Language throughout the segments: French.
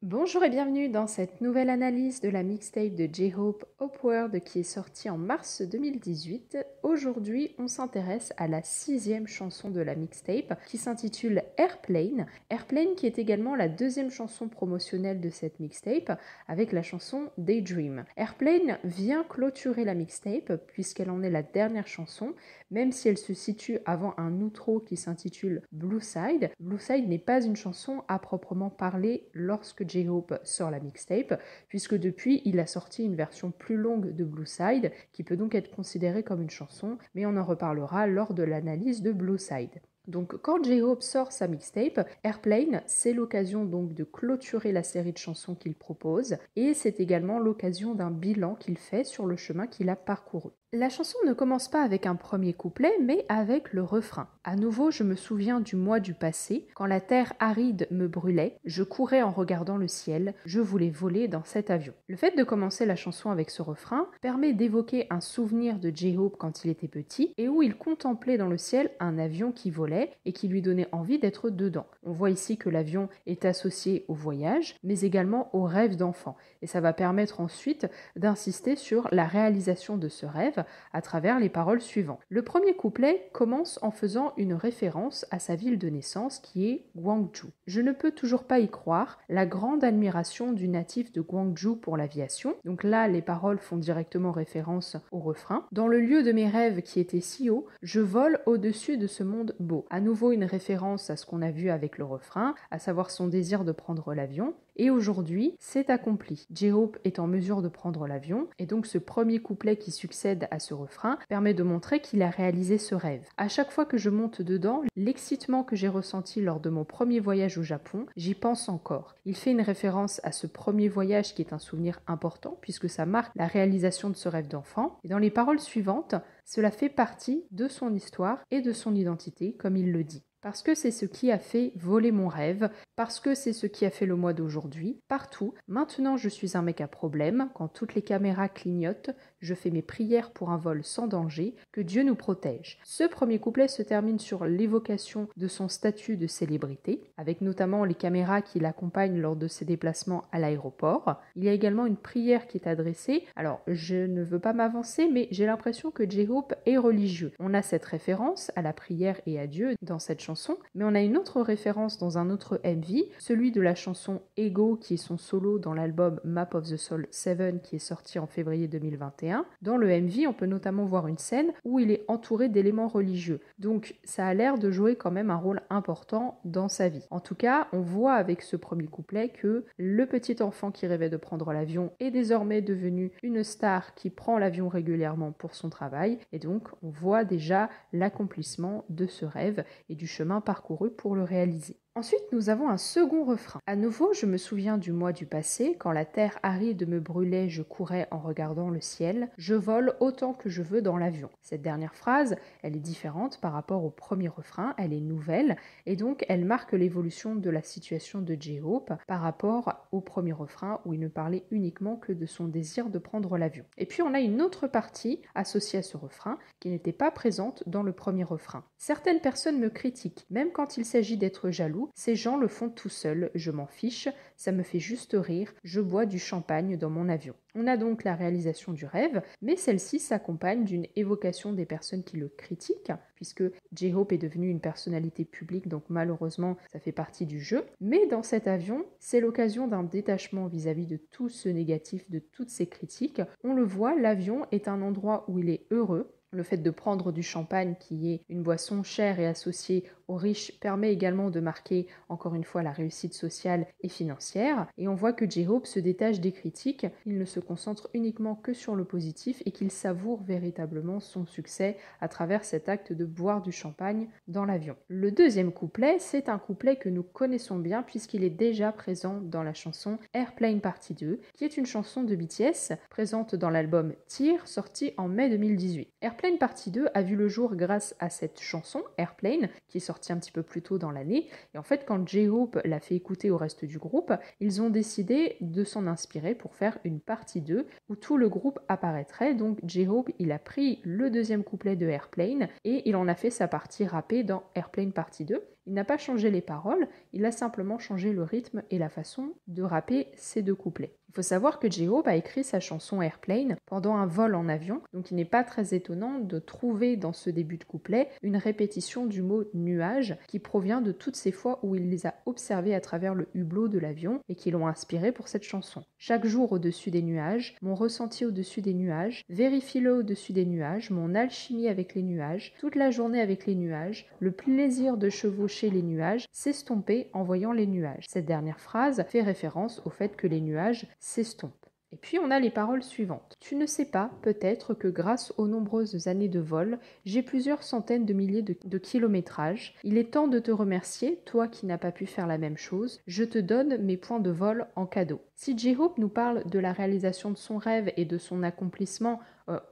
Bonjour et bienvenue dans cette nouvelle analyse de la mixtape de J-Hope Upward qui est sortie en mars 2018. Aujourd'hui, on s'intéresse à la 6e chanson de la mixtape qui s'intitule Airplane. Airplane qui est également la 2e chanson promotionnelle de cette mixtape avec la chanson Daydream. Airplane vient clôturer la mixtape puisqu'elle en est la dernière chanson, même si elle se situe avant un outro qui s'intitule Blue Side. Blue Side n'est pas une chanson à proprement parler lorsque J-Hope sort la mixtape, puisque depuis il a sorti une version plus longue de Blue Side, qui peut donc être considérée comme une chanson, mais on en reparlera lors de l'analyse de Blue Side. Donc quand J-Hope sort sa mixtape, Airplane, c'est l'occasion donc de clôturer la série de chansons qu'il propose, et c'est également l'occasion d'un bilan qu'il fait sur le chemin qu'il a parcouru. La chanson ne commence pas avec un premier couplet, mais avec le refrain. À nouveau, je me souviens du mois du passé, quand la terre aride me brûlait, je courais en regardant le ciel, je voulais voler dans cet avion. Le fait de commencer la chanson avec ce refrain permet d'évoquer un souvenir de J-Hope quand il était petit, et où il contemplait dans le ciel un avion qui volait et qui lui donnait envie d'être dedans. On voit ici que l'avion est associé au voyage, mais également au rêve d'enfant, et ça va permettre ensuite d'insister sur la réalisation de ce rêve à travers les paroles suivantes. Le premier couplet commence en faisant une référence à sa ville de naissance qui est Gwangju. Je ne peux toujours pas y croire, la grande admiration du natif de Gwangju pour l'aviation. Donc là, les paroles font directement référence au refrain. Dans le lieu de mes rêves qui était si haut, je vole au-dessus de ce monde beau. À nouveau une référence à ce qu'on a vu avec le refrain, à savoir son désir de prendre l'avion. Et aujourd'hui, c'est accompli. J-Hope est en mesure de prendre l'avion, et donc ce premier couplet qui succède à ce refrain permet de montrer qu'il a réalisé ce rêve. À chaque fois que je monte dedans, l'excitement que j'ai ressenti lors de mon premier voyage au Japon, j'y pense encore. Il fait une référence à ce premier voyage qui est un souvenir important, puisque ça marque la réalisation de ce rêve d'enfant. Et dans les paroles suivantes, cela fait partie de son histoire et de son identité, comme il le dit. Parce que c'est ce qui a fait voler mon rêve, parce que c'est ce qui a fait le mois d'aujourd'hui, partout. Maintenant je suis un mec à problème, quand toutes les caméras clignotent, je fais mes prières pour un vol sans danger, que Dieu nous protège. Ce premier couplet se termine sur l'évocation de son statut de célébrité, avec notamment les caméras qui l'accompagnent lors de ses déplacements à l'aéroport. Il y a également une prière qui est adressée. Alors, je ne veux pas m'avancer, mais j'ai l'impression que J-Hope est religieux. On a cette référence à la prière et à Dieu dans cette chanson, mais on a une autre référence dans un autre MV, celui de la chanson Ego, qui est son solo dans l'album Map of the Soul 7 qui est sorti en février 2021. Dans le MV, on peut notamment voir une scène où il est entouré d'éléments religieux. Donc ça a l'air de jouer quand même un rôle important dans sa vie. En tout cas, on voit avec ce premier couplet que le petit enfant qui rêvait de prendre l'avion est désormais devenu une star qui prend l'avion régulièrement pour son travail. Et donc, on voit déjà l'accomplissement de ce rêve et du chemin parcouru pour le réaliser. Ensuite, nous avons un second refrain. À nouveau, je me souviens du mois du passé, quand la terre aride me brûlait, je courais en regardant le ciel, je vole autant que je veux dans l'avion. Cette dernière phrase, elle est différente par rapport au premier refrain, elle est nouvelle, et donc elle marque l'évolution de la situation de J-Hope par rapport au premier refrain où il ne parlait uniquement que de son désir de prendre l'avion. Et puis on a une autre partie associée à ce refrain qui n'était pas présente dans le premier refrain. Certaines personnes me critiquent, même quand il s'agit d'être jaloux. Ces gens le font tout seuls, je m'en fiche, ça me fait juste rire, je bois du champagne dans mon avion. On a donc la réalisation du rêve, mais celle-ci s'accompagne d'une évocation des personnes qui le critiquent, puisque J-Hope est devenu une personnalité publique, donc malheureusement ça fait partie du jeu. Mais dans cet avion, c'est l'occasion d'un détachement vis-à-vis de tout ce négatif, de toutes ces critiques. On le voit, l'avion est un endroit où il est heureux. Le fait de prendre du champagne, qui est une boisson chère et associée aux riches, permet également de marquer encore une fois la réussite sociale et financière. Et on voit que J-Hope se détache des critiques, il ne se concentre uniquement que sur le positif et qu'il savoure véritablement son succès à travers cet acte de boire du champagne dans l'avion. Le deuxième couplet, c'est un couplet que nous connaissons bien puisqu'il est déjà présent dans la chanson Airplane Partie 2, qui est une chanson de BTS présente dans l'album Tear, sorti en mai 2018. Airplane Partie 2 a vu le jour grâce à cette chanson, Airplane, qui est sortie un petit peu plus tôt dans l'année. Et en fait, quand J-Hope l'a fait écouter au reste du groupe, ils ont décidé de s'en inspirer pour faire une partie 2 où tout le groupe apparaîtrait. Donc J-Hope, il a pris le deuxième couplet de Airplane et il en a fait sa partie rappée dans Airplane Partie 2. Il n'a pas changé les paroles, il a simplement changé le rythme et la façon de rapper ces deux couplets. Il faut savoir que J-Hope a écrit sa chanson Airplane pendant un vol en avion, donc il n'est pas très étonnant de trouver dans ce début de couplet une répétition du mot nuage qui provient de toutes ces fois où il les a observés à travers le hublot de l'avion et qui l'ont inspiré pour cette chanson. Chaque jour au-dessus des nuages, mon ressenti au-dessus des nuages, vérifie-le au-dessus des nuages, mon alchimie avec les nuages, toute la journée avec les nuages, le plaisir de chevaucher les nuages, s'estomper en voyant les nuages. Cette dernière phrase fait référence au fait que les nuages s'estompent. Et puis on a les paroles suivantes. Tu ne sais pas, peut-être, que grâce aux nombreuses années de vol, j'ai plusieurs centaines de milliers de kilométrages. Il est temps de te remercier, toi qui n'as pas pu faire la même chose. Je te donne mes points de vol en cadeau. Si J-Hope nous parle de la réalisation de son rêve et de son accomplissement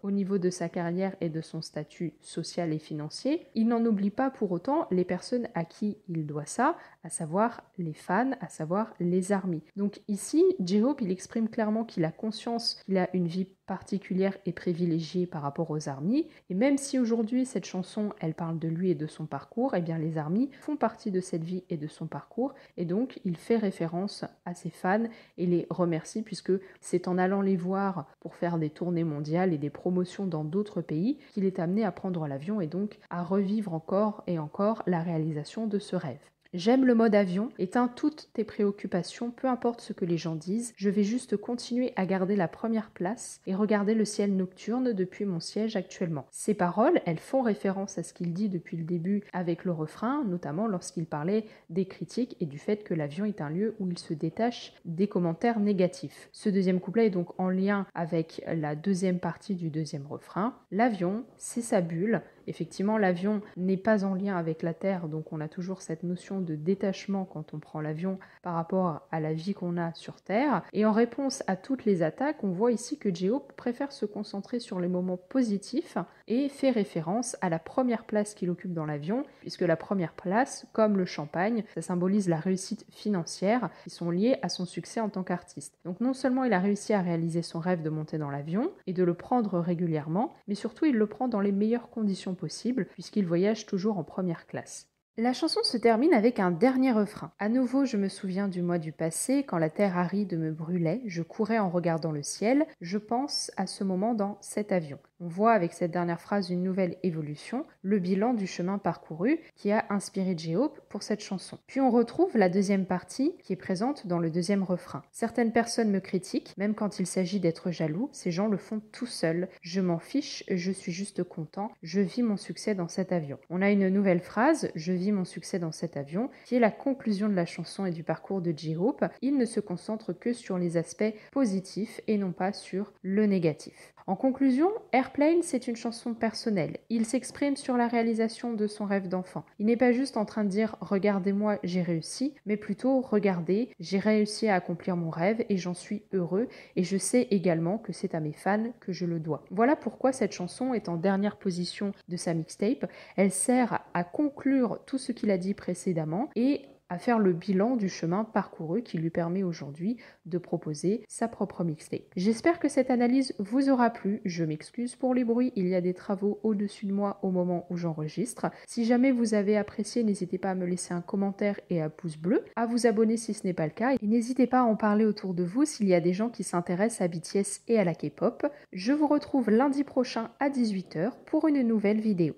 au niveau de sa carrière et de son statut social et financier, il n'en oublie pas pour autant les personnes à qui il doit ça, à savoir les fans, à savoir les armies. Donc ici, J-Hope, il exprime clairement qu'il a conscience qu'il a une vie particulière et privilégiée par rapport aux armies, et même si aujourd'hui cette chanson, elle parle de lui et de son parcours, eh bien les armies font partie de cette vie et de son parcours, et donc il fait référence à ses fans et les remercie puisque c'est en allant les voir pour faire des tournées mondiales et des promotions dans d'autres pays qu'il est amené à prendre l'avion et donc à revivre encore et encore la réalisation de ce rêve. J'aime le mode avion, éteins toutes tes préoccupations, peu importe ce que les gens disent, je vais juste continuer à garder la première place et regarder le ciel nocturne depuis mon siège actuellement. Ces paroles, elles font référence à ce qu'il dit depuis le début avec le refrain, notamment lorsqu'il parlait des critiques et du fait que l'avion est un lieu où il se détache des commentaires négatifs. Ce deuxième couplet est donc en lien avec la deuxième partie du deuxième refrain. L'avion, c'est sa bulle. Effectivement, l'avion n'est pas en lien avec la Terre, donc on a toujours cette notion de détachement quand on prend l'avion par rapport à la vie qu'on a sur Terre. Et en réponse à toutes les attaques, on voit ici que J-Hope préfère se concentrer sur les moments positifs et fait référence à la première place qu'il occupe dans l'avion, puisque la première place, comme le champagne, ça symbolise la réussite financière qui sont liées à son succès en tant qu'artiste. Donc non seulement il a réussi à réaliser son rêve de monter dans l'avion et de le prendre régulièrement, mais surtout il le prend dans les meilleures conditions possibles, puisqu'il voyage toujours en première classe. La chanson se termine avec un dernier refrain. À nouveau, je me souviens du mois du passé, quand la terre aride me brûlait, je courais en regardant le ciel, je pense à ce moment dans cet avion. On voit avec cette dernière phrase une nouvelle évolution, le bilan du chemin parcouru qui a inspiré J-Hope pour cette chanson. Puis on retrouve la deuxième partie qui est présente dans le deuxième refrain. Certaines personnes me critiquent, même quand il s'agit d'être jaloux, ces gens le font tout seuls. Je m'en fiche, je suis juste content, je vis mon succès dans cet avion. On a une nouvelle phrase, je vis mon succès dans cet avion, qui est la conclusion de la chanson et du parcours de J-Hope. Il ne se concentre que sur les aspects positifs et non pas sur le négatif. En conclusion, Airplane, c'est une chanson personnelle. Il s'exprime sur la réalisation de son rêve d'enfant. Il n'est pas juste en train de dire « Regardez-moi, j'ai réussi », mais plutôt « Regardez, j'ai réussi à accomplir mon rêve et j'en suis heureux et je sais également que c'est à mes fans que je le dois ». Voilà pourquoi cette chanson est en dernière position de sa mixtape. Elle sert à conclure tout ce qu'il a dit précédemment et à faire le bilan du chemin parcouru qui lui permet aujourd'hui de proposer sa propre mixtape. J'espère que cette analyse vous aura plu. Je m'excuse pour les bruits, il y a des travaux au-dessus de moi au moment où j'enregistre. Si jamais vous avez apprécié, n'hésitez pas à me laisser un commentaire et un pouce bleu, à vous abonner si ce n'est pas le cas, et n'hésitez pas à en parler autour de vous s'il y a des gens qui s'intéressent à BTS et à la K-pop. Je vous retrouve lundi prochain à 18 h pour une nouvelle vidéo.